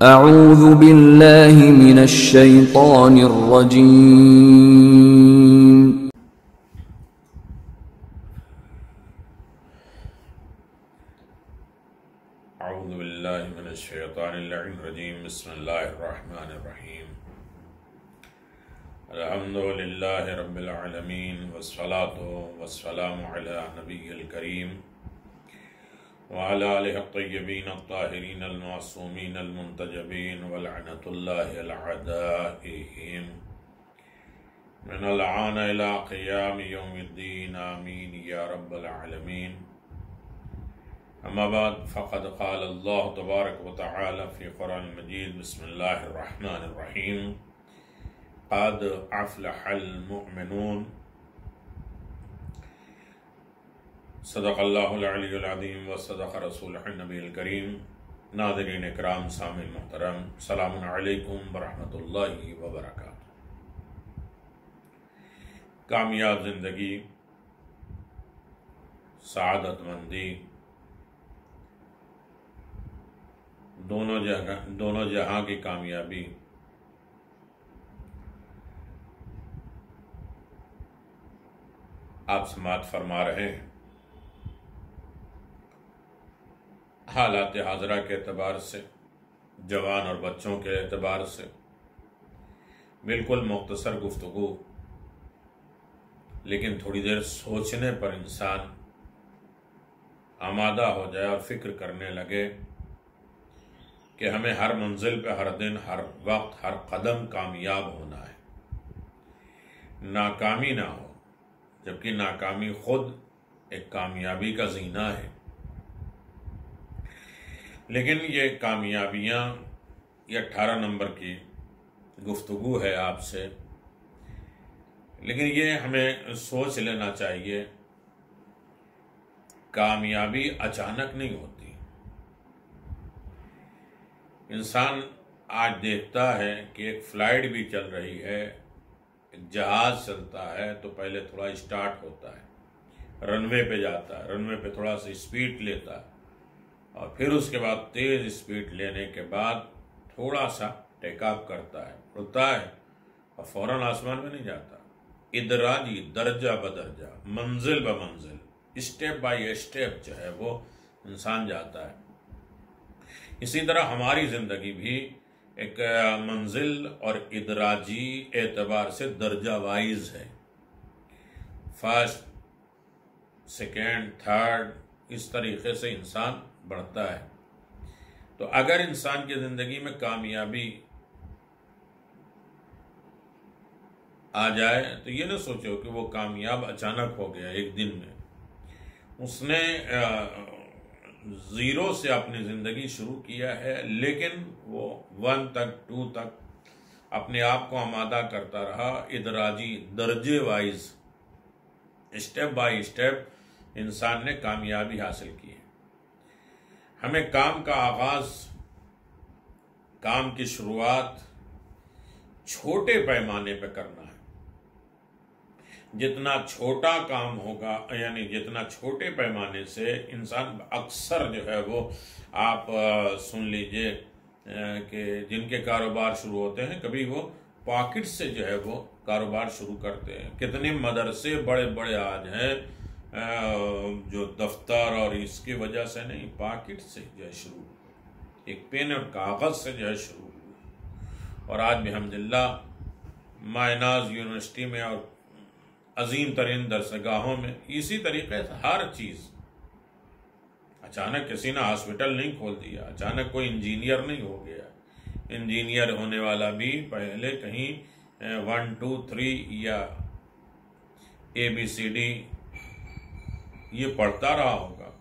अऊज़ु बिल्लाहि मिनश शैतानिर रजीम। अऊज़ु बिल्लाहि मिनश शैतानिर रजीम। बिस्मिल्लाहिर रहमानिर रहीम। अल्हम्दुलिल्लाहि रब्बिल आलमीन वस्सलातु वस्सलामु अला नबिय्यिल करीम व अला आलिहि अत्तय्यबीन अत्ताहिरीन अल-मासूमीन अल-मुंतजबीन व लअनतुल्लाहि अला अदाइहिम मिनल आन इला क़ियाम यौमिद्दीन आमीन या रब्बल आलमीन। अम्मा बाद फ़क़द क़ाल अल्लाह तबारक व तआला फ़ी क़ुरानिल मजीद। बिस्मिल्लाहिर रहमानिर रहीम। क़द अफ़लहल मुअमिनून। सदक़ल्लाहुल अलियुल अज़ीम व सदक़ रसूलुहुन नबियुल करीम। नाज़रीन इकराम, सामिन मुहतरम, सलामुन अलैकुम व रहमतुल्लाहि व बरकातुहू। कामयाब ज़िंदगी, सआदतमंदी दोनों जहां की कामयाबी आप समाअत फरमा रहे हैं। हालात हाज़रा के एतबार से, जवान और बच्चों के एतबार से बिल्कुल मुख्तसर गुफ्तगू, लेकिन थोड़ी देर सोचने पर इंसान आमादा हो जाए और फिक्र करने लगे कि हमें हर मंजिल पे, हर दिन, हर वक्त, हर कदम कामयाब होना है, नाकामी ना हो, जबकि नाकामी खुद एक कामयाबी का ज़ीना है। लेकिन ये कामयाबियाँ, ये 18 नंबर की गुफ्तगू है आपसे, लेकिन ये हमें सोच लेना चाहिए, कामयाबी अचानक नहीं होती। इंसान आज देखता है कि एक फ्लाइट भी चल रही है, एक जहाज़ चलता है तो पहले थोड़ा स्टार्ट होता है, रनवे पे जाता है, रनवे पे थोड़ा सा स्पीड लेता है और फिर उसके बाद तेज़ स्पीड लेने के बाद थोड़ा सा टेक ऑफ करता है, उड़ता है और फौरन आसमान में नहीं जाता। इदराजी, दर्जा बदर्जा, मंजिल ब मंजिल, स्टेप बाय स्टेप जो है वो इंसान जाता है। इसी तरह हमारी ज़िंदगी भी एक मंजिल और इदराजी एतबार से दर्जा वाइज है। फर्स्ट, सेकेंड, थर्ड, इस तरीके से इंसान बढ़ता है। तो अगर इंसान की ज़िंदगी में कामयाबी आ जाए तो ये ना सोचो कि वो कामयाब अचानक हो गया एक दिन में। उसने ज़ीरो से अपनी ज़िंदगी शुरू किया है, लेकिन वो 1 तक, 2 तक अपने आप को आमादा करता रहा। इदराजी, दर्जे वाइज, स्टेप बाय स्टेप इंसान ने कामयाबी हासिल की है। हमें काम का आगाज़, काम की शुरुआत छोटे पैमाने पर करना है। जितना छोटा काम होगा, यानी जितना छोटे पैमाने से इंसान, अक्सर जो है वो आप सुन लीजिए कि जिनके कारोबार शुरू होते हैं, कभी वो पॉकेट से जो है वो कारोबार शुरू करते हैं। कितने मदरसे बड़े बड़े आज हैं जो दफ्तर और इसकी वजह से नहीं, पॉकेट से जो है शुरू, एक पेन और कागज़ से जो है शुरू हुआ। और आज भी अल्हम्दुलिल्लाह मायनाज यूनिवर्सिटी में और अजीम तरीन दरसगाहों में इसी तरीके से हर चीज़, अचानक किसी ने हॉस्पिटल नहीं खोल दिया, अचानक कोई इंजीनियर नहीं हो गया। इंजीनियर होने वाला भी पहले कहीं 1 2 3 या ABCD ये पढ़ता रहा होगा।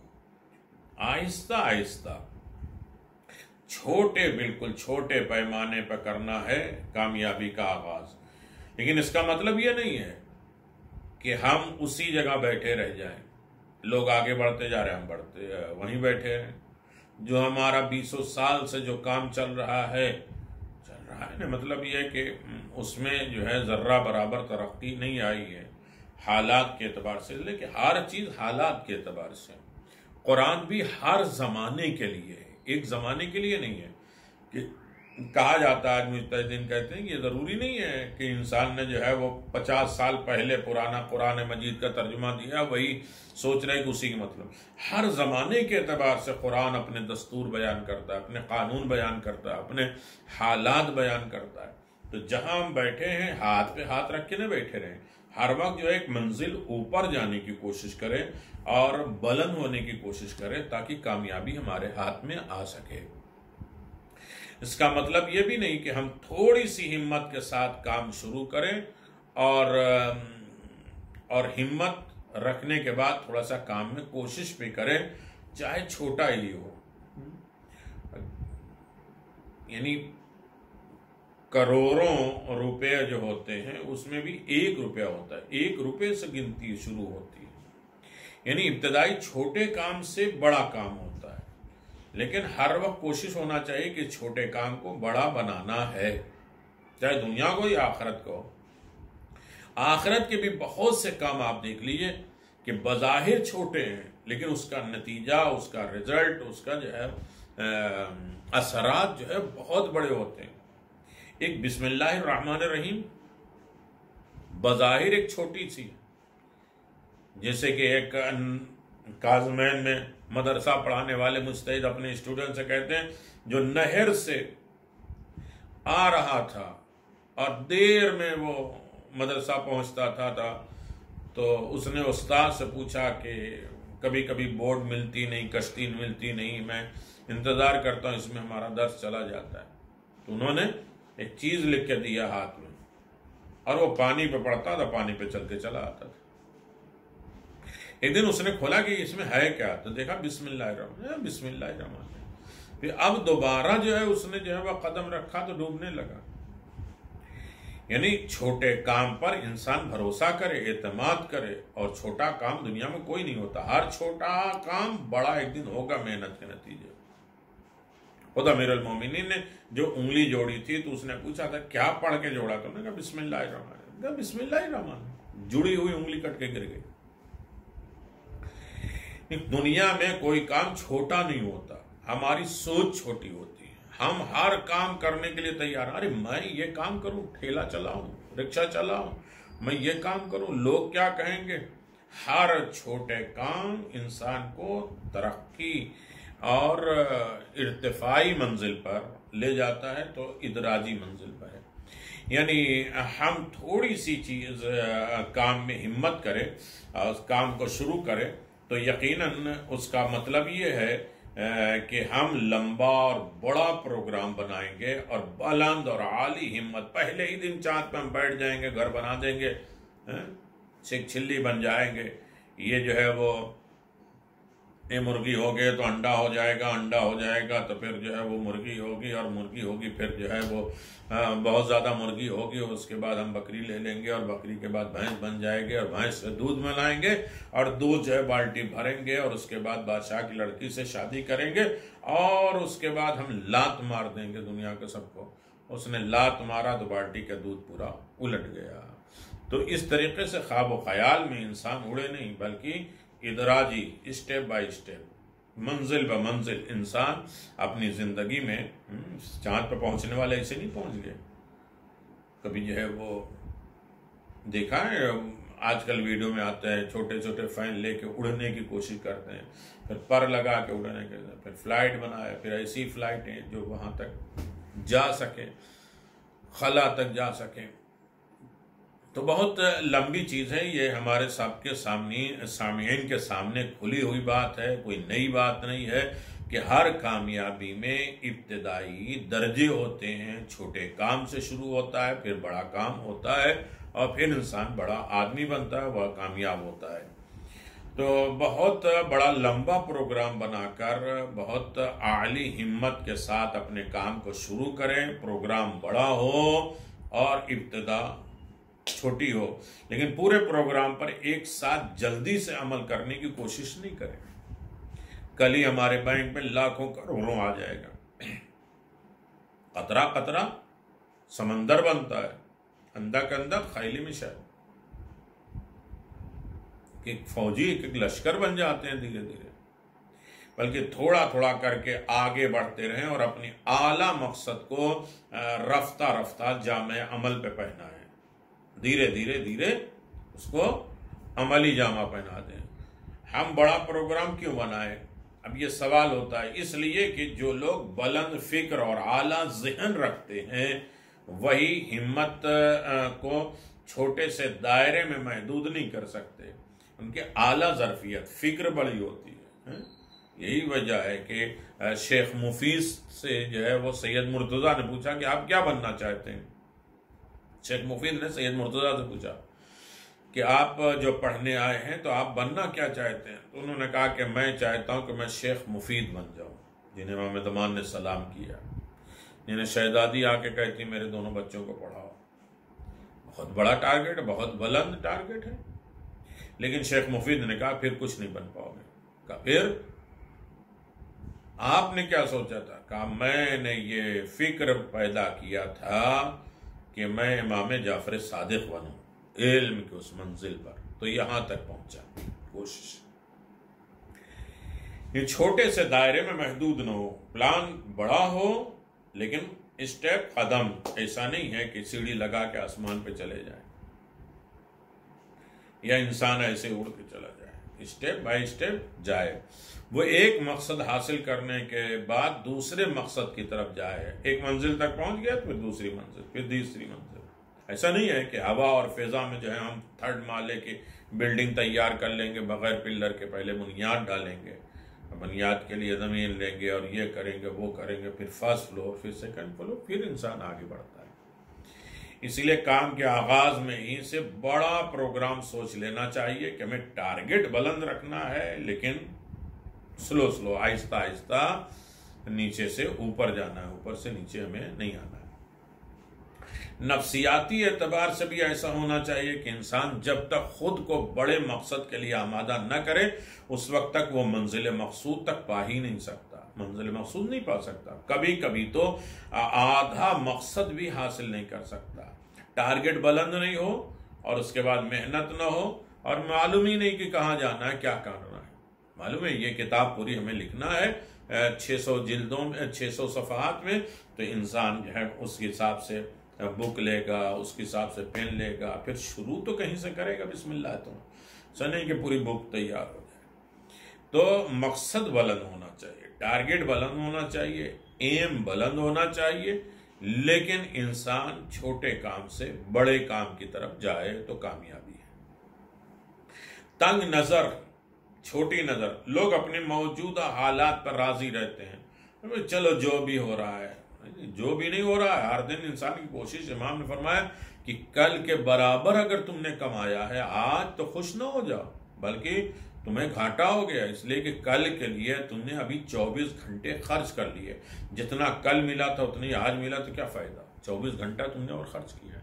आहिस्ता आहिस्ता, छोटे, बिल्कुल छोटे पैमाने पर करना है कामयाबी का आगाज़। लेकिन इसका मतलब ये नहीं है कि हम उसी जगह बैठे रह जाएं। लोग आगे बढ़ते जा रहे हैं, हम बढ़ते वहीं बैठे हैं। जो हमारा 20 साल से जो काम चल रहा है ना, मतलब ये है कि उसमें जो है ज़र्रा बराबर तरक्की नहीं आई है हालात के एतबार से। लेकिन हर चीज़ हालात के एतबार से, कुरान भी हर ज़माने के लिए है, एक ज़माने के लिए नहीं है कि कहा जाता है, मुजतहिदीन कहते हैं कि ये ज़रूरी नहीं है कि इंसान ने जो है वो 50 साल पहले पुराना कुरान मजीद का तर्जुमा दिया वही सोच रहे कि उसी के मतलब। हर ज़माने के एतबार से कुरान अपने दस्तूर बयान करता है, अपने कानून बयान करता है, अपने हालात बयान करता है। तो जहां हम बैठे हैं हाथ पे हाथ रख के न बैठे रहें, हर वक्त जो है एक मंजिल ऊपर जाने की कोशिश करें और बुलंद होने की कोशिश करें ताकि कामयाबी हमारे हाथ में आ सके। इसका मतलब ये भी नहीं कि हम थोड़ी सी हिम्मत के साथ काम शुरू करें और हिम्मत रखने के बाद थोड़ा सा काम में कोशिश भी करें, चाहे छोटा ही हो। यानी करोड़ों रुपए जो होते हैं उसमें भी 1 रुपया होता है, 1 रुपये से गिनती शुरू होती है। यानी इब्तदाई छोटे काम से बड़ा काम होता है, लेकिन हर वक्त कोशिश होना चाहिए कि छोटे काम को बड़ा बनाना है, चाहे दुनिया को या आखिरत को। आखिरत के भी बहुत से काम आप देख लीजिए कि बज़ाहिर छोटे हैं लेकिन उसका नतीजा, उसका रिजल्ट, उसका जो है असरात जो है बहुत बड़े होते हैं। एक बिस्मिल्लाहिर्रहमानिर्रहीम बज़ाहिर एक छोटी सी, जैसे कि एक काज़मैन में मदरसा पढ़ाने वाले मुस्तहिद अपने स्टूडेंट से कहते हैं, जो नहर से आ रहा था और देर में वो मदरसा पहुंचता था तो उसने उस्ताद से पूछा कि कभी कभी बोट मिलती नहीं, कश्ती मिलती नहीं, मैं इंतज़ार करता हूँ, इसमें हमारा दर्स चला जाता है। तो उन्होंने एक चीज़ लिख के दिया हाथ में और वो पानी पे पड़ता था, पानी पे चल के चला आता था। एक दिन उसने खोला कि इसमें है क्या, तो देखा बिस्मिल्लाहिर्रहमानिर्रहीम। फिर अब दोबारा जो है उसने जो है वह कदम रखा तो डूबने लगा। यानी छोटे काम पर इंसान भरोसा करे, एतमाद करे, और छोटा काम दुनिया में कोई नहीं होता। हर छोटा काम बड़ा एक दिन होगा मेहनत के नतीजे। खुद अमीरुल मोमिनीन ने जो उंगली जोड़ी थी तो उसने पूछा था क्या पढ़ के जोड़ा, तो उन्होंने कहा बिस्मिल्लाहिर्रहमानिर्रहीम। बिस्मिल्लाहिर्रहमानिर्रहीम, जुड़ी हुई उंगली कट के गिर गई। दुनिया में कोई काम छोटा नहीं होता, हमारी सोच छोटी होती है। हम हर काम करने के लिए तैयार, अरे मैं ये काम करूं, ठेला चलाऊं, रिक्शा चलाऊं, मैं ये काम करूं, लोग क्या कहेंगे। हर छोटे काम इंसान को तरक्की और इर्तिफाई मंजिल पर ले जाता है, तो इदराजी मंजिल पर है। यानी हम थोड़ी सी चीज़ काम में हिम्मत करें और उस काम को शुरू करें तो यकीनन उसका मतलब ये है कि हम लंबा और बड़ा प्रोग्राम बनाएंगे और बुलंद और आली हिम्मत। पहले ही दिन चाँद पे हम बैठ जाएंगे, घर बना देंगे, छिक छिल्ली बन जाएंगे। ये जो है वो ये मुर्गी हो गए तो अंडा हो जाएगा, अंडा हो जाएगा तो फिर जो है वो मुर्गी होगी, और मुर्गी होगी फिर जो है वो बहुत ज़्यादा मुर्गी होगी, और उसके बाद हम बकरी ले लेंगे, और बकरी के बाद भैंस बन जाएगी, और भैंस से दूध बनाएंगे, और दूध जो है बाल्टी भरेंगे, और उसके बाद बादशाह की लड़की से शादी करेंगे, और उसके बाद हम लात मार देंगे दुनिया के सबको। उसने लात मारा तो बाल्टी का दूध पूरा उलट गया। तो इस तरीके से ख्वाब व ख्याल में इंसान उड़े नहीं, बल्कि इदराजी, स्टेप बाय स्टेप, मंजिल ब मंजिल इंसान अपनी जिंदगी में चांद पर पहुंचने वाले ऐसे नहीं पहुंच गए। कभी जो है वो देखा है, आजकल वीडियो में आता है छोटे छोटे फैन लेके उड़ने की कोशिश करते हैं, फिर पर लगा के उड़ने के, फिर फ्लाइट बनाए, फिर ऐसी फ्लाइटें जो वहां तक जा सके, खला तक जा सके। तो बहुत लंबी चीज़ है ये, हमारे सबके सामने सामीन के सामने खुली हुई बात है, कोई नई बात नहीं है कि हर कामयाबी में इब्तिदाई दर्जे होते हैं। छोटे काम से शुरू होता है, फिर बड़ा काम होता है, और फिर इंसान बड़ा आदमी बनता है, वह कामयाब होता है। तो बहुत बड़ा लंबा प्रोग्राम बनाकर बहुत आली हिम्मत के साथ अपने काम को शुरू करें। प्रोग्राम बड़ा हो और इब्तिदा छोटी हो, लेकिन पूरे प्रोग्राम पर एक साथ जल्दी से अमल करने की कोशिश नहीं करें। कल ही हमारे बैंक में लाखों करोड़ों आ जाएगा। कतरा कतरा समंदर बनता है, अंधा के अंदर खैली में शायद एक फौजी, एक लश्कर बन जाते हैं धीरे धीरे। बल्कि थोड़ा थोड़ा करके आगे बढ़ते रहें और अपनी आला मकसद को रफ्ता रफ्ता जामे अमल पे पहना है। धीरे धीरे धीरे उसको अमली जामा पहना दें। हम बड़ा प्रोग्राम क्यों बनाए? अब ये सवाल होता है, इसलिए कि जो लोग बुलंद फिक्र और आला ज़हन रखते हैं वही हिम्मत को छोटे से दायरे में महदूद नहीं कर सकते। उनके आला ज़रफ़ियत फिक्र बड़ी होती है। यही वजह है कि शेख मुफीद से जो है वो सैयद मुर्तज़ा ने पूछा कि आप क्या बनना चाहते हैं। शेख मुफीद ने सैयद मुर्तज़ा से पूछा कि आप जो पढ़ने आए हैं तो आप बनना क्या चाहते हैं? तो उन्होंने कहा कि मैं चाहता हूं कि मैं शेख मुफीद बन जाऊं, जिन्हें इमाम ज़मान ने सलाम किया, जिन्हें शहजादी आके कहती मेरे दोनों बच्चों को पढ़ाओ। बहुत बड़ा टारगेट है, बहुत बुलंद टारगेट है। लेकिन शेख मुफीद ने कहा फिर कुछ नहीं बन पाओगे। कहा फिर आपने क्या सोचा था? कहा मैंने ये फिक्र पैदा किया था कि मैं इमाम जाफर सादिक बनूं इल्म की उस मंजिल पर। तो यहां तक पहुंचा कोशिश। ये छोटे से दायरे में महदूद न हो, प्लान बड़ा हो, लेकिन स्टेप कदम ऐसा नहीं है कि सीढ़ी लगा के आसमान पे चले जाए या इंसान ऐसे उड़ के चला जाए। स्टेप बाय स्टेप जाए, वो एक मकसद हासिल करने के बाद दूसरे मकसद की तरफ जाए। एक मंजिल तक पहुंच गया तो फिर दूसरी मंजिल, फिर तीसरी मंजिल। ऐसा नहीं है कि हवा और फिजा में जो है हम 3rd माले की बिल्डिंग तैयार कर लेंगे बगैर पिल्लर के, पहले बुनियाद डालेंगे, बुनियाद के लिए ज़मीन लेंगे और ये करेंगे वो करेंगे, फिर 1st फ्लोर, फिर 2nd फ्लोर, फिर इंसान आगे बढ़ता है। इसीलिए काम के आगाज में ही से बड़ा प्रोग्राम सोच लेना चाहिए कि हमें टारगेट बुलंद रखना है, लेकिन स्लो स्लो आहिस्ता आहिस्ता नीचे से ऊपर जाना है, ऊपर से नीचे हमें नहीं आना है। नफ्सियाती एतबार से भी ऐसा होना चाहिए कि इंसान जब तक खुद को बड़े मकसद के लिए आमादा न करे उस वक्त तक वो मंजिल मकसूद तक पा ही नहीं सकता, मंजिल मकसूद नहीं पा सकता। कभी कभी तो आधा मकसद भी हासिल नहीं कर सकता। टारगेट बुलंद नहीं हो और उसके बाद मेहनत न हो और मालूम ही नहीं कि कहाँ जाना है, क्या करना है। मालूम है ये किताब पूरी हमें लिखना है 600 जिल्दों में, 600 सफ़हात में, तो इंसान जो है उस हिसाब से बुक लेगा, उसके हिसाब से पेन लेगा, फिर शुरू तो कहीं से करेगा बिस्मिल्लाह, तो नहीं कि पूरी बुक तैयार हो जाए। तो मकसद बुलंद होना चाहिए, टारगेट बुलंद होना चाहिए, एम बुलंद होना चाहिए, लेकिन इंसान छोटे काम से बड़े काम की तरफ जाए तो कामयाबी है। तंग नजर, छोटी नजर, लोग अपने मौजूदा हालात पर राजी रहते हैं, चलो जो भी हो रहा है। जो भी नहीं हो रहा है, हर दिन इंसान की कोशिश, इमाम ने फरमाया कि कल के बराबर अगर तुमने कमाया है आज तो खुश ना हो जाओ, बल्कि तुम्हें घाटा हो गया, इसलिए कि कल के लिए तुमने अभी 24 घंटे खर्च कर लिए। जितना कल मिला था उतनी आज मिला तो क्या फायदा, 24 घंटा तुमने और खर्च किया।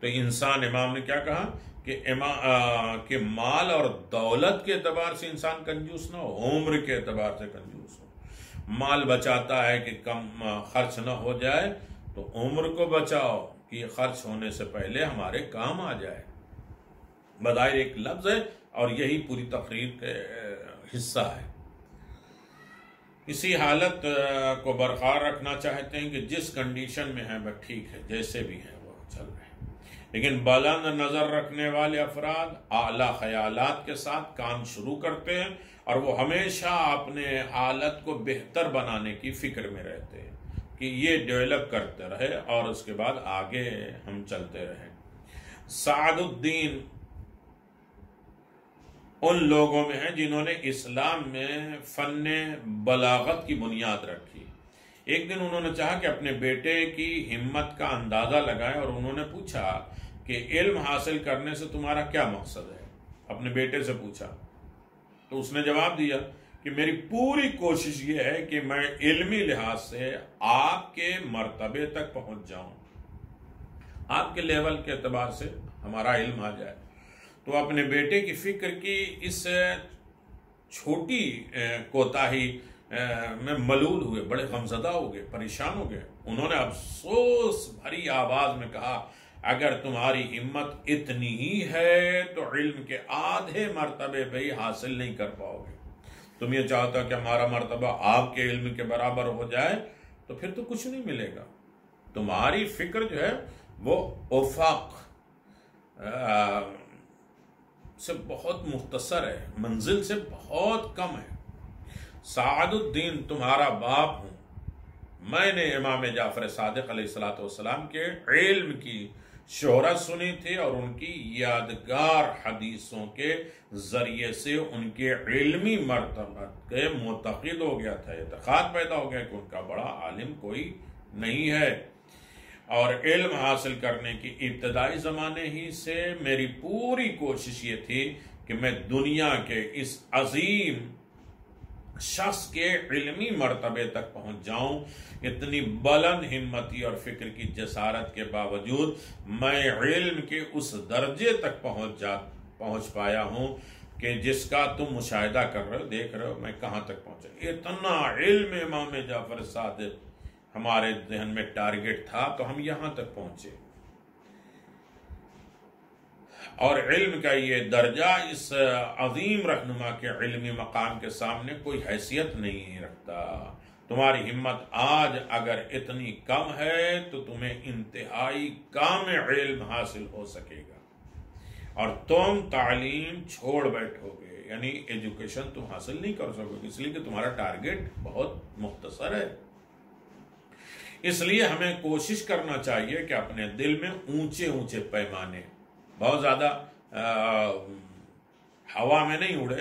तो इंसान, इमाम ने क्या कहा कि माल और दौलत के एतबार से इंसान कंजूस ना हो, उम्र के एतबार से कंजूस हो। माल बचाता है कि कम खर्च ना हो जाए, तो उम्र को बचाओ कि ये खर्च होने से पहले हमारे काम आ जाए। बज़ाहिर एक लफ्ज है और यही पूरी तकरीर का हिस्सा है। इसी हालत को बरकरार रखना चाहते हैं कि जिस कंडीशन में है वह ठीक है, जैसे भी है वो चल रहे हैं। लेकिन बुलंद नजर रखने वाले अफराद आला ख्यालात के साथ काम शुरू करते हैं और वो हमेशा अपने हालत को बेहतर बनाने की फिक्र में रहते हैं कि ये डेवलप करते रहे और उसके बाद आगे हम चलते रहे। सादुद्दीन उन लोगों में है जिन्होंने इस्लाम में फन्ने बलागत की बुनियाद रखी। एक दिन उन्होंने चाहा कि अपने बेटे की हिम्मत का अंदाजा लगाएं और उन्होंने पूछा कि इल्म हासिल करने से तुम्हारा क्या मकसद है। अपने बेटे से पूछा तो उसने जवाब दिया कि मेरी पूरी कोशिश ये है कि मैं इल्मी लिहाज से आपके मर्तबे तक पहुंच जाऊं, आपके लेवल के एतबार से हमारा इल्म आ जाए। तो अपने बेटे की फिक्र की इस छोटी कोताही में मलूल हुए, बड़े गमज़दा हो गए, परेशान हो गए। उन्होंने अफसोस भरी आवाज में कहा, अगर तुम्हारी हिम्मत इतनी ही है तो इल्म के आधे मर्तबे भी हासिल नहीं कर पाओगे। तुम ये चाहते हो कि हमारा मर्तबा आपके इल्म के बराबर हो जाए, तो फिर तो कुछ नहीं मिलेगा। तुम्हारी फिक्र जो है वो उफाक से बहुत मुख्तसर है, मंजिल से बहुत कम है। सादुद्दीन तुम्हारा बाप हूं, मैंने इमाम जाफर सादिक अलैहिस्सलाम के इल्म की शोहरत सुनी थी और उनकी यादगार हदीसों के जरिए से उनके इल्मी मर्तबत के मुतक़िद हो गया था, एतक़ाद पैदा हो गया कि उनका बड़ा आलिम कोई नहीं है। और इल्म हासिल करने की इब्तदाई ज़माने ही से मेरी पूरी कोशिश ये थी कि मैं दुनिया के इस अजीम शख्स के इल्मी मर्तबे तक पहुंच जाऊं। इतनी बुलंद हिम्मती और फिक्र की जसारत के बावजूद मैं इल्म के उस दर्जे तक पहुंच पाया हूं कि जिसका तुम मुशाहिदा कर रहे हो, देख रहे हो मैं कहां तक पहुंचा। इतना इल्म इमाम जाफर सादिक हमारे जहन में टारगेट था, तो हम यहां तक पहुंचे। और इल्म का ये दर्जा इस अजीम रहनुमा के इल्मी मकाम के सामने कोई हैसियत नहीं रखता। तुम्हारी हिम्मत आज अगर इतनी कम है तो तुम्हें इंतहाई काम इल्म हासिल हो सकेगा और तुम तालीम छोड़ बैठोगे, यानी एजुकेशन तुम हासिल नहीं कर सकोगे, इसलिए कि तुम्हारा टारगेट बहुत मुख्तसर है। इसलिए हमें कोशिश करना चाहिए कि अपने दिल में ऊंचे ऊंचे पैमाने, बहुत ज़्यादा हवा में नहीं उड़े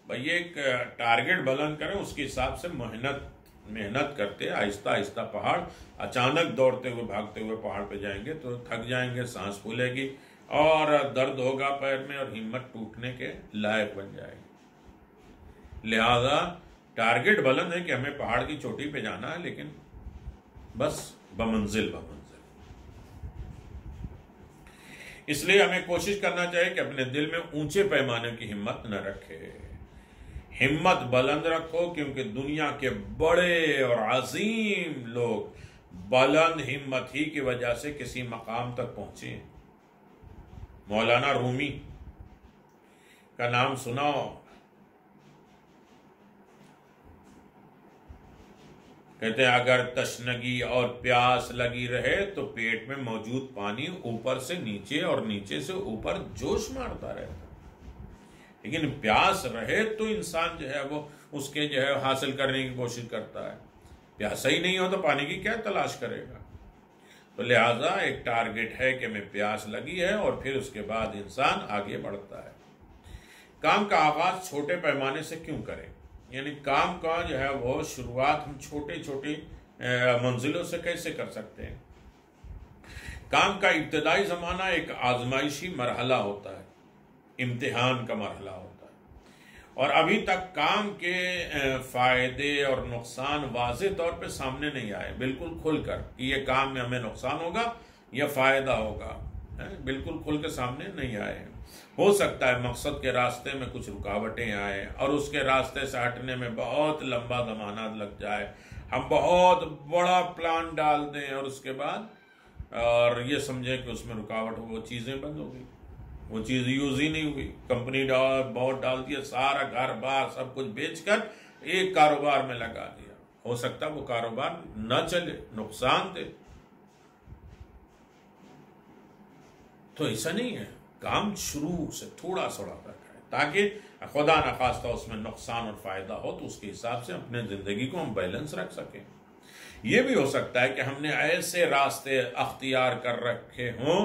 भाई, एक टारगेट बुलंद करें, उसके हिसाब से मेहनत करते आहिस्ता आहिस्ता पहाड़, अचानक दौड़ते हुए भागते हुए पहाड़ पे जाएंगे तो थक जाएंगे, सांस फूलेगी और दर्द होगा पैर में और हिम्मत टूटने के लायक बन जाएगी। लिहाजा टारगेट बुलंद है कि हमें पहाड़ की चोटी पे जाना है, लेकिन बस बमंजिल। इसलिए हमें कोशिश करना चाहिए कि अपने दिल में ऊंचे पैमाने की हिम्मत न रखे, हिम्मत बुलंद रखो, क्योंकि दुनिया के बड़े और अजीम लोग बुलंद हिम्मत ही की वजह से किसी मकाम तक पहुंचे। मौलाना रूमी का नाम सुनाओ, कहते हैं अगर तशनगी और प्यास लगी रहे तो पेट में मौजूद पानी ऊपर से नीचे और नीचे से ऊपर जोश मारता रहता, लेकिन प्यास रहे तो इंसान जो है वो उसके जो है हासिल करने की कोशिश करता है। प्यासा ही नहीं हो तो पानी की क्या तलाश करेगा। तो लिहाजा एक टारगेट है कि हमें प्यास लगी है और फिर उसके बाद इंसान आगे बढ़ता है। काम का आगाज छोटे पैमाने से क्यों करें, यानी काम का जो है वो शुरुआत हम छोटे छोटे मंजिलों से कैसे कर सकते हैं। काम का इब्तदाई ज़माना एक आजमाइशी मरहला होता है, इम्तिहान का मरहला होता है, और अभी तक काम के फ़ायदे और नुकसान वाज़ेह तौर पे सामने नहीं आए बिल्कुल खुलकर कि ये काम में हमें नुकसान होगा या फ़ायदा होगा, बिल्कुल खुल के सामने नहीं आए हैं। हो सकता है मकसद के रास्ते में कुछ रुकावटें आए और उसके रास्ते से हटने में बहुत लंबा ज़माना लग जाए, हम बहुत बड़ा प्लान डाल दें और उसके बाद और ये समझें कि उसमें रुकावट हो, वो चीज़ें बंद हो गई, वो चीज़ यूज़ ही नहीं हुई, कंपनी बहुत डाल दिया, सारा घर बार सब कुछ बेचकर एक कारोबार में लगा दिया, हो सकता है वो कारोबार न चले, नुकसान दे। तो ऐसा नहीं है, काम शुरू से थोड़ा थोड़ा रखा है ताकि खुदा न खास्ता उसमें नुकसान और फायदा हो तो उसके हिसाब से अपने जिंदगी को हम बैलेंस रख सकें। यह भी हो सकता है कि हमने ऐसे रास्ते अख्तियार कर रखे हों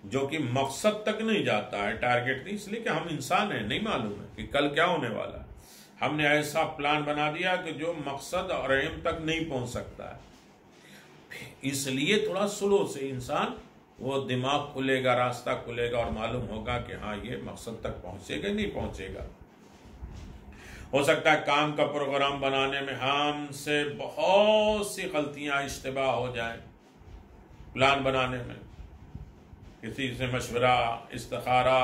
जो कि मकसद तक नहीं जाता है, टारगेट नहीं, इसलिए कि हम इंसान हैं, नहीं मालूम है कि कल क्या होने वाला है। हमने ऐसा प्लान बना दिया कि जो मकसद और एम तक नहीं पहुंच सकता है, इसलिए थोड़ा स्लो से इंसान वो दिमाग खुलेगा, रास्ता खुलेगा और मालूम होगा कि हाँ ये मकसद तक पहुंचेगा नहीं पहुंचेगा। हो सकता है काम का प्रोग्राम बनाने में हमसे बहुत सी गलतियां इश्तिबाह हो जाएं, प्लान बनाने में किसी से मशवरा इस्तिखारा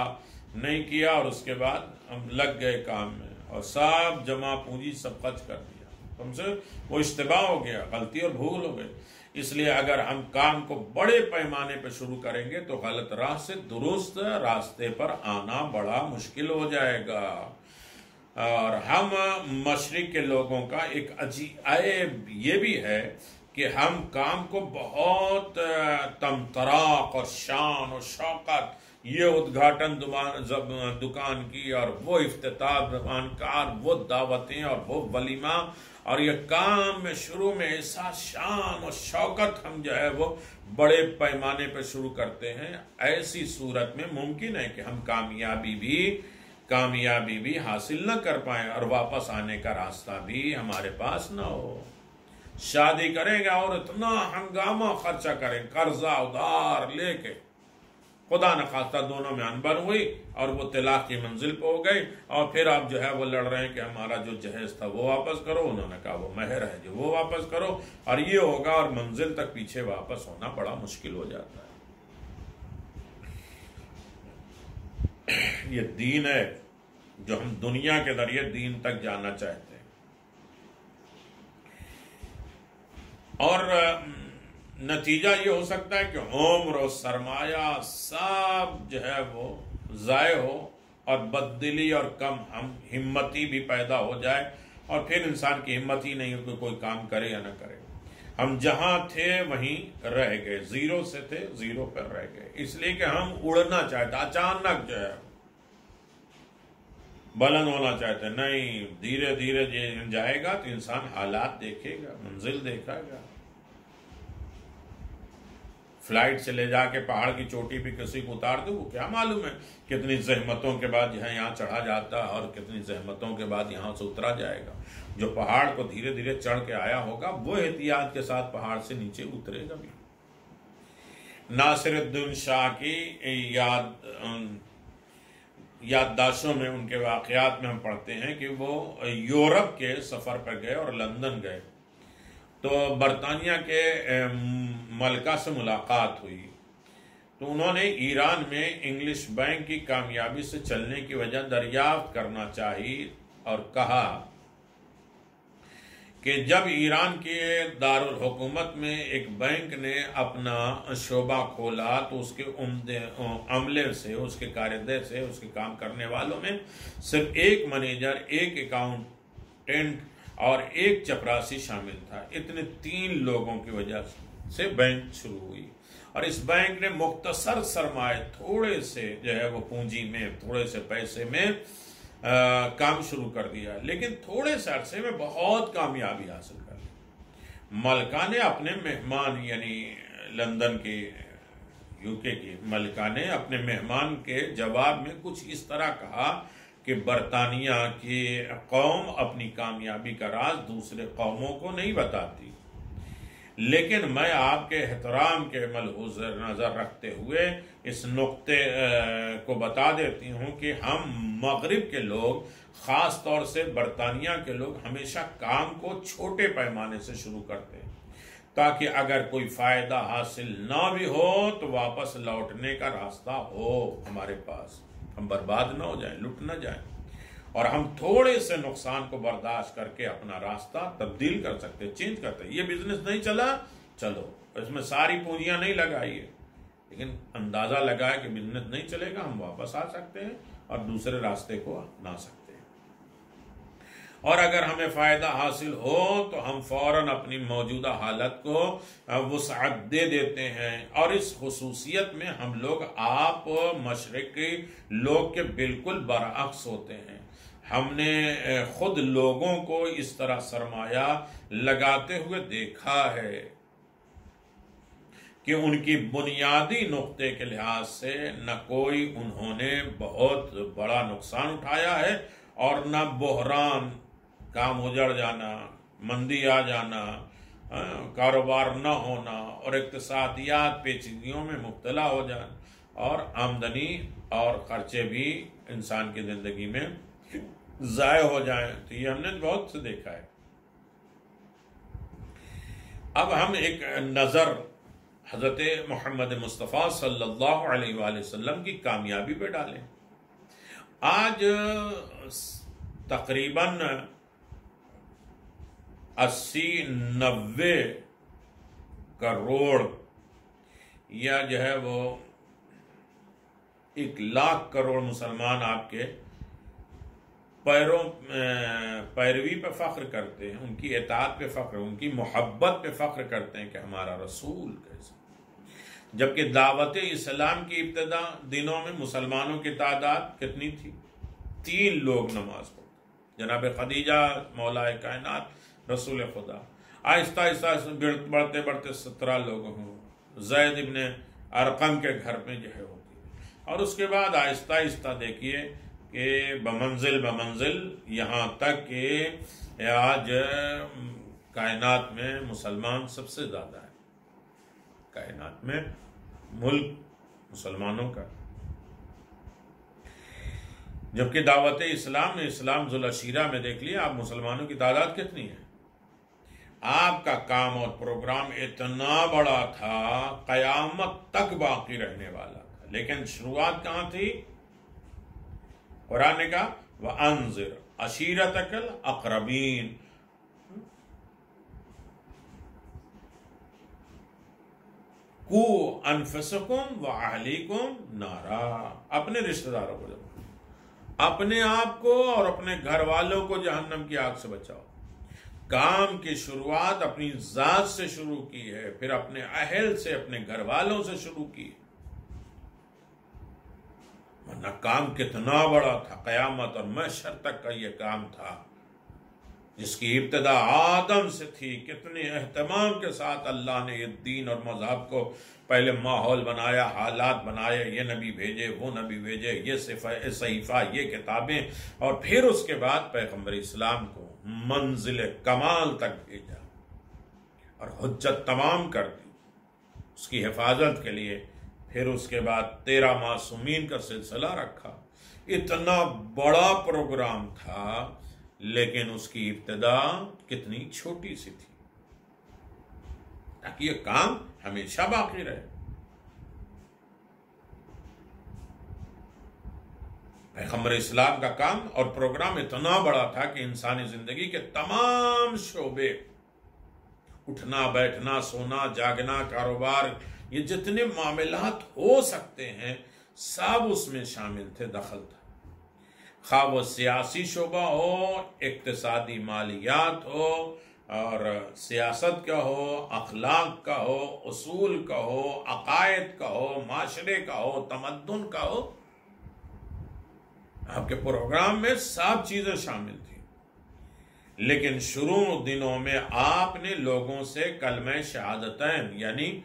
नहीं किया और उसके बाद हम लग गए काम में और सब जमा पूंजी सब खर्च कर दिया, हमसे वो इश्तिबाह हो गया, गलती और भूल हो गई। इसलिए अगर हम काम को बड़े पैमाने पर शुरू करेंगे तो गलत राह से दुरुस्त रास्ते पर आना बड़ा मुश्किल हो जाएगा। और हम मशरिक के लोगों का एक अजीब ये भी है कि हम काम को बहुत तमतराक और शान और शौकत, ये उद्घाटन दुकान की और वो इफ्तिताह दुकान का और वो दावतें और वो वलीमा, और ये काम में शुरू में ऐसा शान और शौकत हम जो है वो बड़े पैमाने पर शुरू करते हैं। ऐसी सूरत में मुमकिन है कि हम कामयाबी भी हासिल न कर पाए और वापस आने का रास्ता भी हमारे पास न हो। शादी करेंगे और इतना हंगामा खर्चा करें, कर्जा उधार लेके, खुदा न खास्ता दोनों में अनबन हुई और वो तलाक की मंजिल पे हो गई, और फिर आप जो है वो लड़ रहे हैं कि हमारा जो जहेज था वो वापस करो, उन्होंने कहा वो महर है जो वो वापस करो, और ये होगा, और मंजिल तक पीछे वापस होना बड़ा मुश्किल हो जाता है। ये दीन है जो हम दुनिया के जरिए दीन तक जाना चाहते हैं, और नतीजा ये हो सकता है कि उम्र और सरमाया सब जो है वो ज़ाय हो, और बददिली और कम हम हिम्मती भी पैदा हो जाए, और फिर इंसान की हिम्मत ही नहीं हो कि कोई काम करे या ना करे। हम जहां थे वहीं रह गए, जीरो से थे जीरो पर रह गए, इसलिए कि हम उड़ना चाहते, अचानक जो है बुलंद होना चाहते। नहीं, धीरे धीरे जाएगा तो इंसान हालात देखेगा, मंजिल देखेगा। फ्लाइट से ले जाके पहाड़ की चोटी पे किसी को उतार दो, वो क्या मालूम है कितनी जहमतों के बाद यहाँ चढ़ा जाता है और कितनी जहमतों के बाद यहाँ से उतरा जाएगा। जो पहाड़ को धीरे धीरे चढ़ के आया होगा वो एहतियात के साथ पहाड़ से नीचे उतरेगा भी। नासिरुद्दीन शाह की याददाश्तों में, उनके वाकयात में हम पढ़ते हैं कि वो यूरोप के सफर पर गए और लंदन गए, तो बरतानिया के मलका से मुलाकात हुई, तो उन्होंने ईरान में इंग्लिश बैंक की कामयाबी से चलने की वजह दरियाफ्त करना चाहिए, और कहा कि जब ईरान के दारुल हुकूमत में एक बैंक ने अपना शोबा खोला तो उसके अमले से, उसके कार्यदे से, उसके काम करने वालों में सिर्फ एक मैनेजर, एक अकाउंटेंट और एक चपरासी शामिल था। इतने 3 लोगों की वजह से बैंक शुरू हुई, और इस बैंक ने मुख्तसर सरमाए, थोड़े से जो है वो पूंजी में, थोड़े से पैसे में काम शुरू कर दिया, लेकिन थोड़े से अरसे में बहुत कामयाबी हासिल कर ली। मलका ने अपने मेहमान, यानी लंदन के, यूके की मलका ने अपने मेहमान के जवाब में कुछ इस तरह कहा कि बरतानिया की कौम अपनी कामयाबी का राज दूसरे कौमों को नहीं बताती, लेकिन मैं आपके एहतराम के मलहूज़ नज़र रखते हुए इस नुक्ते को बता देती हूँ कि हम मगरिब के लोग, ख़ास तौर से बरतानिया के लोग, हमेशा काम को छोटे पैमाने से शुरू करते हैं, ताकि अगर कोई फ़ायदा हासिल ना भी हो तो वापस लौटने का रास्ता हो हमारे पास, हम बर्बाद ना हो जाएं, लुट ना जाएं, और हम थोड़े से नुकसान को बर्दाश्त करके अपना रास्ता तब्दील कर सकते, चेंज करते। ये बिजनेस नहीं चला, चलो इसमें सारी पूंजियां नहीं लगाइए, लेकिन अंदाजा लगाए कि बिजनेस नहीं चलेगा, हम वापस आ सकते हैं और दूसरे रास्ते को अपना सकते हैं। और अगर हमें फायदा हासिल हो तो हम फौरन अपनी मौजूदा हालत को वुसअत दे देते हैं, और इस खुसूसियत में हम लोग आप मशरिकी लोग के बिल्कुल बरअक्स होते हैं। हमने खुद लोगों को इस तरह सरमाया लगाते हुए देखा है कि उनकी बुनियादी नुक्ते के लिहाज से न कोई उन्होंने बहुत बड़ा नुकसान उठाया है, और न बहरान, काम उजड़ जाना, मंदी आ जाना, कारोबार न होना और इक्तिसादियात पेचीदगियों में मुब्तला हो जाना, और आमदनी और खर्चे भी इंसान की जिंदगी में ज़ाय हो जाए। तो ये हमने बहुत से देखा है। अब हम एक नज़र हज़रत मोहम्मद मुस्तफ़ा सल्लल्लाहु अलैहि वसल्लम की कामयाबी पे डालें। आज तकरीबन 80-90 करोड़ या जो है वो 1 लाख करोड़ मुसलमान आपके पैरवी पे फ़ख्र करते हैं, उनकी इताअत पे फ़ख्र, उनकी मोहब्बत पे फ़ख्र करते हैं कि हमारा रसूल कैसे। जबकि दावत इस्लाम की इब्तिदा दिनों में मुसलमानों की तादाद कितनी थी? 3 लोग नमाज पढ़ते, जनाब खदीजा मौलाए कायनात रसूल खुदा। आहिस्ता आहिस्ता बढ़ते बढ़ते 17 लोग हों, ज़ैद इब्ने अरकम के घर में जो है होती है। और उसके बाद आहिस्ता आहिस्ता देखिए कि बमंजिल यहाँ तक कि आज कायनात में मुसलमान सबसे ज़्यादा है, कायनात में मुल्क मुसलमानों का। जबकि दावत इस्लाम में, इस्लाम जुल अशीरा में देख लिया आप मुसलमानों की तादाद कितनी है। आपका काम और प्रोग्राम इतना बड़ा था, कयामत तक बाकी रहने वाला था, लेकिन शुरुआत कहां थी? कुरान ने कहा वअंज़िर अशीरतकल अक़रबीन, कू अनफुसकुम व अहलीकुम नारा, अपने रिश्तेदारों को, अपने आप को और अपने घर वालों को जहन्नम की आग से बचाओ। काम की शुरुआत अपनी जात से शुरू की है, फिर अपने अहल से, अपने घर वालों से शुरू की। वरना काम कितना बड़ा था, कयामत और महशर तक का यह काम था, जिसकी इब्तिदा आदम से थी। कितने एहतमाम के साथ अल्लाह ने ये दीन और मजहब को पहले माहौल बनाया, हालात बनाए, ये नबी भेजे, वो नबी भेजे, ये सहीफा, ये किताबें, और फिर उसके बाद पैगंबर इस्लाम को मंजिल कमाल तक भेजा और हुज्जत तमाम कर दी उसकी हिफाजत के लिए। फिर उसके बाद 13 मासूमीन का सिलसिला रखा। इतना बड़ा प्रोग्राम था, लेकिन उसकी इब्तिदा कितनी छोटी सी थी, ताकि ये काम हमेशा बाकी रहे। पैगंबर इस्लाम का काम और प्रोग्राम इतना बड़ा था कि इंसानी जिंदगी के तमाम शोबे, उठना बैठना, सोना जागना, कारोबार, ये जितने मामलात हो सकते हैं सब उसमें शामिल थे, दखल था। खा वो सियासी शोबा हो, इक्तिसादी मालियात हो, और सियासत का हो, अखलाक का हो, उसूल का हो, अकायद का हो, माशरे का हो, तमद्दुन का हो, आपके प्रोग्राम में सब चीजें शामिल थी। लेकिन शुरू दिनों में आपने लोगों से कलमे शहादतैन, यानी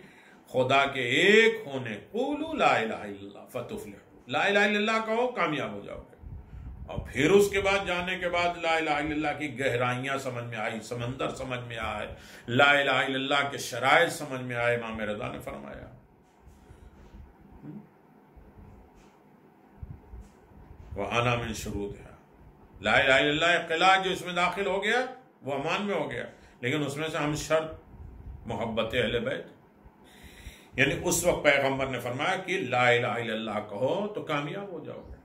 खुदा के एक होने, क़ूलू ला इलाहा इल्लल्लाह फतुफ्लिहू, ला इलाहा इल्लल्लाह कहो कामयाब हो जाओगे। और फिर उसके बाद जाने के बाद ला इलाहा इल्लल्लाह की गहराइयां समझ में आई, समंदर समझ में आए, ला इलाहा इल्लल्लाह के शराइत समझ में आए। इमाम रज़ा ने फरमाया वह आना मिन शुरूतिहा, ला इलाहा इल्लल्लाह क़िला जो इसमें दाखिल हो गया वो अमान में हो गया, लेकिन उसमें से हम शर्त मोहब्बत अहले बैत, यानी उस वक्त पैगंबर ने फरमाया कि ला इलाहा इल्लल्लाह कहो तो कामयाब हो जाओगे।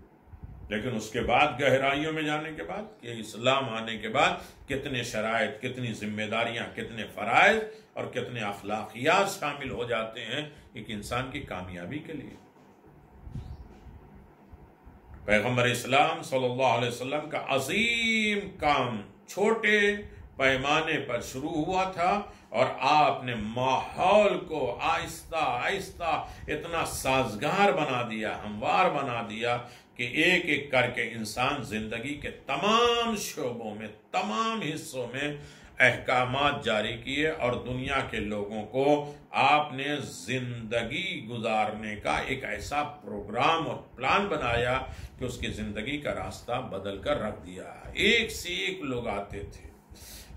लेकिन उसके बाद गहराइयों में जाने के बाद, कि इस्लाम आने के बाद कितने शराइत, कितनी जिम्मेदारियां, कितने फराइज और कितने अखलाकियात शामिल हो जाते हैं एक इंसान की कामयाबी के लिए। पैगंबर इस्लाम सल्लल्लाहु अलैहि वसल्लम का अजीम काम छोटे पैमाने पर शुरू हुआ था, और आपने माहौल को आहिस्ता आहिस्ता इतना साजगार बना दिया, हमवार बना दिया कि एक एक करके इंसान जिंदगी के तमाम शोबों में, तमाम हिस्सों में अहकामात जारी किए, और दुनिया के लोगों को आपने जिंदगी गुजारने का एक ऐसा प्रोग्राम और प्लान बनाया कि उसकी जिंदगी का रास्ता बदल कर रख दिया। एक से एक लोग आते थे,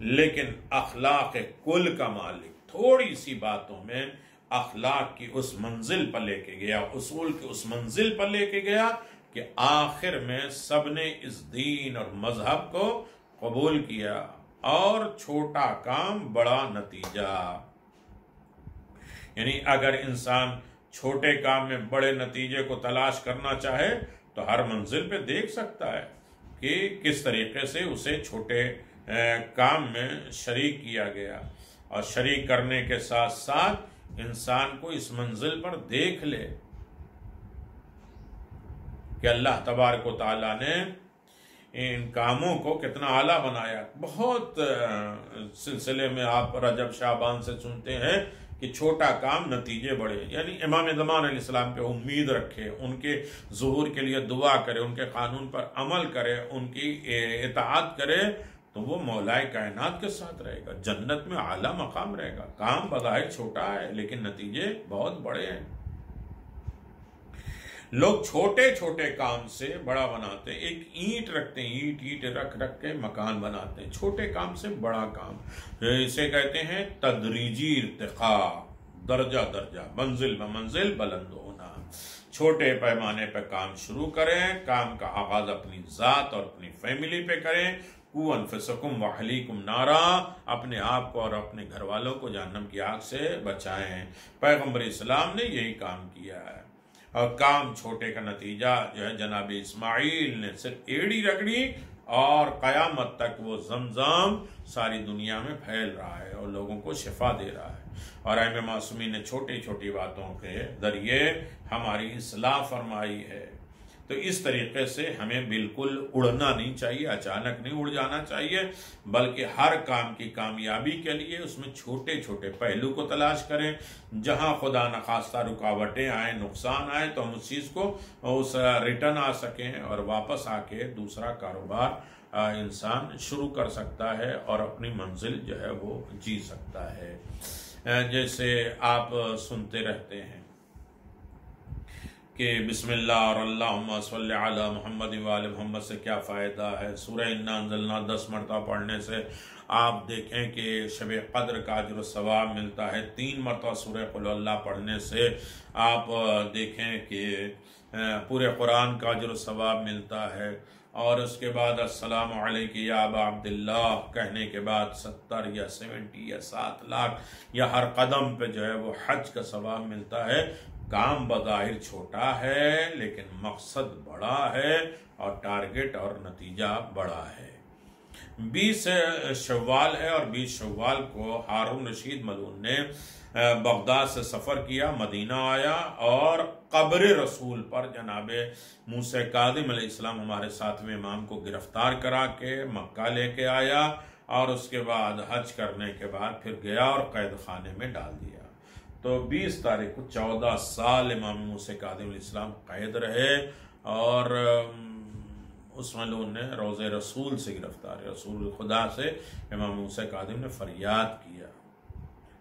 लेकिन अखलाक कुल का मालिक थोड़ी सी बातों में अखलाक की उस मंजिल पर लेके गया, उसूल की उस मंजिल पर लेके गया कि आखिर में सबने इस दीन और मजहब को कबूल किया, और छोटा काम बड़ा नतीजा। यानी अगर इंसान छोटे काम में बड़े नतीजे को तलाश करना चाहे तो हर मंजिल पे देख सकता है कि किस तरीके से उसे छोटे काम में शरीक किया गया, और शरीक करने के साथ साथ इंसान को इस मंजिल पर देख ले कि अल्लाह तबारक व तआला ने इन कामों को कितना आला बनाया। बहुत सिलसिले में आप रजब शाबान से सुनते हैं कि छोटा काम नतीजे बड़े, यानी इमाम ज़मान अलैहिस्सलाम पे उम्मीद रखे, उनके ज़ुहूर के लिए दुआ करे, उनके कानून पर अमल करे, उनकी इताअत करे, तो वो मौलाए कायनात के साथ रहेगा, जन्नत में आला मकाम रहेगा। काम बज़ाहिर छोटा है लेकिन नतीजे बहुत बड़े हैं। लोग छोटे छोटे काम से बड़ा बनाते हैं। एक ईंट रखते हैं, ईंट रख रख के मकान बनाते हैं। छोटे काम से बड़ा काम, इसे कहते हैं तदरीजी इर्तिका, दर्जा दर्जा, मंजिल ब मंजिल बुलंद होना। छोटे पैमाने पर काम शुरू करें, काम का आगाज अपनी जात और अपनी फैमिली पे करें। कू अनफुसकुम व अहलीकुम नारा, अपने आप को और अपने घर वालों को जहन्नम की आग से बचाएं। पैगंबर इस्लाम ने यही काम किया है। और काम छोटे का नतीजा जो है, जनाब इस्माइल ने सिर्फ एड़ी रगड़ी और कयामत तक वो ज़मज़म सारी दुनिया में फैल रहा है और लोगों को शिफा दे रहा है। और आइम मासूमी ने छोटी छोटी बातों के जरिए हमारी इस्लाह फरमाई है। तो इस तरीके से हमें बिल्कुल उड़ना नहीं चाहिए, अचानक नहीं उड़ जाना चाहिए, बल्कि हर काम की कामयाबी के लिए उसमें छोटे छोटे पहलू को तलाश करें। जहां खुदा न खास्ता रुकावटें आए, नुकसान आए, तो हम उस चीज़ को उस रिटर्न आ सकें और वापस आके दूसरा कारोबार इंसान शुरू कर सकता है और अपनी मंजिल जो है वो जी सकता है। जैसे आप सुनते रहते हैं कि बिस्मिल्लाह और अल्लाहुम्मा सल्ली अला मुहम्मद व आले मुहम्मद से क्या फ़ायदा है। सूरह इन्ना अंज़लना 10 मरतबा पढ़ने से आप देखें कि शब क़द्र का अज्र सवाब मिलता है। 3 मरतबा सूरह कुल अल्लाह पढ़ने से आप देखें कि पूरे कुरान का अज्र सवाब मिलता है। और उसके बाद अस्सलामु अलैका या अबा अब्दुल्लाह कहने के बाद 70 या 70 या 7 लाख या हर कदम पे जो है वो हज का सवाब मिलता है। काम बज़ाहिर छोटा है लेकिन मकसद बड़ा है और टारगेट और नतीजा बड़ा है। 20 शव्वाल है और 20 शव्वाल को हारून रशीद मलून ने बगदाद से सफ़र किया, मदीना आया और कब्र रसूल पर जनाबे मूसा कादिम अलैहिस्सलाम हमारे 7वें इमाम को गिरफ्तार करा के मक्का लेके आया और उसके बाद हज करने के बाद फिर गया और कैद खाने में डाल दिया। तो 20 तारीख को 14 साल इमाम मूसा कादिम अलैहिस्सलाम कैद रहे और उस मलून ने रोज़े रसूल से गिरफ्तार, रसूल खुदा से इमाम मूसा कादिम ने फरियाद किया।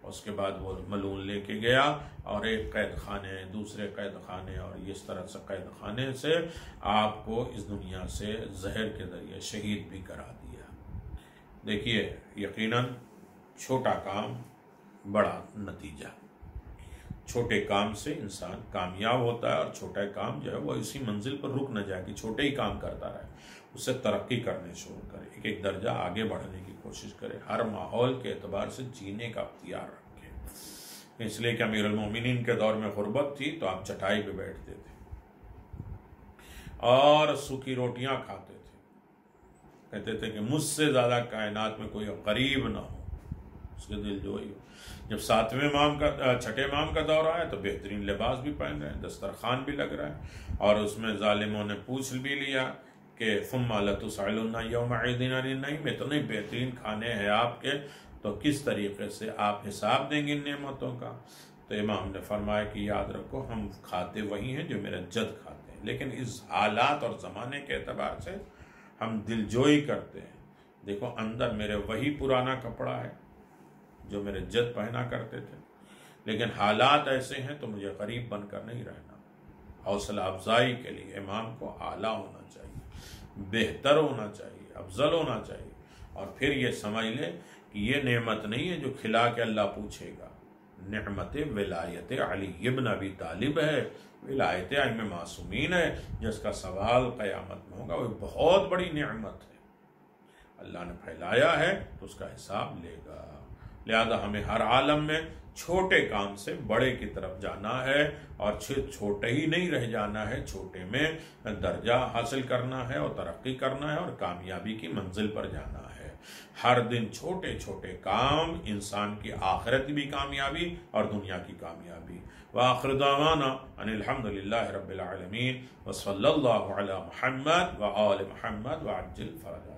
उसके बाद वो मलून लेके गया और एक कैद खाने, दूसरे कैद खाने और इस तरह से कैद खाने से आपको इस दुनिया से जहर के जरिए शहीद भी करा दिया। देखिए, यकीनन छोटा काम बड़ा नतीजा। छोटे काम से इंसान कामयाब होता है और छोटा काम जो है वो इसी मंजिल पर रुक न जाए कि छोटे ही काम करता रहे, उससे तरक्की करने शुरू करे, एक एक दर्जा आगे बढ़ने की कोशिश करे, हर माहौल के एतबार से जीने का अख्तियार रखे। इसलिए कि अमीरुल मोमिनीन के दौर में गुर्बत थी तो आप चटाई पे बैठते थे और सूखी रोटियां खाते थे, कहते थे कि मुझसे ज़्यादा कायनात में कोई गरीब ना हो, उसके दिल जो ही हो। जब 7वें इमाम का 6ठे इमाम का दौर आया तो बेहतरीन लिबास भी पहन रहे हैं, दस्तरखान भी लग रहा है और उसमें जालिमों ने पूछ भी लिया कि सुम्मा लतुसअलुन्ना यौमा इदिन अनिन नईम, इतने बेहतरीन खाने हैं आपके, तो किस तरीके से आप हिसाब देंगे इन नेमतों का। तो इमाम ने फरमाया कि याद रखो, हम खाते वही हैं जो मेरा जद खाते हैं, लेकिन इस हालात और ज़माने के एतबार से हम दिलजोई करते हैं। देखो, अंदर मेरे वही पुराना कपड़ा है जो मेरे जद पहना करते थे, लेकिन हालात ऐसे हैं तो मुझे गरीब बनकर नहीं रहना। हौसला अफजाई के लिए इमाम को आला होना चाहिए, बेहतर होना चाहिए, अफजल होना चाहिए और फिर ये समझ लें कि ये नेमत नहीं है जो खिला के अल्लाह पूछेगा। नेमत विलायत अली इब्न अबी तालिब है, विलायत इमाम मासूमीन है, जिसका सवाल क़यामत में होगा। वो बहुत बड़ी नेमत है, अल्लाह ने फैलाया है तो उसका हिसाब लेगा। लिहाजा हमें हर आलम में छोटे काम से बड़े की तरफ जाना है और छोटे ही नहीं रह जाना है, छोटे में दर्जा हासिल करना है और तरक्की करना है और कामयाबी की मंजिल पर जाना है। हर दिन छोटे छोटे काम इंसान की आखिरत भी कामयाबी और दुनिया की कामयाबी। व आखिर दावाना अनिल हम्दुलिल्लाहि रब्बिल आलमीन व सल्लल्लाहु अला मुहम्मद व आल मुहम्मद व अज्जिल फरजा।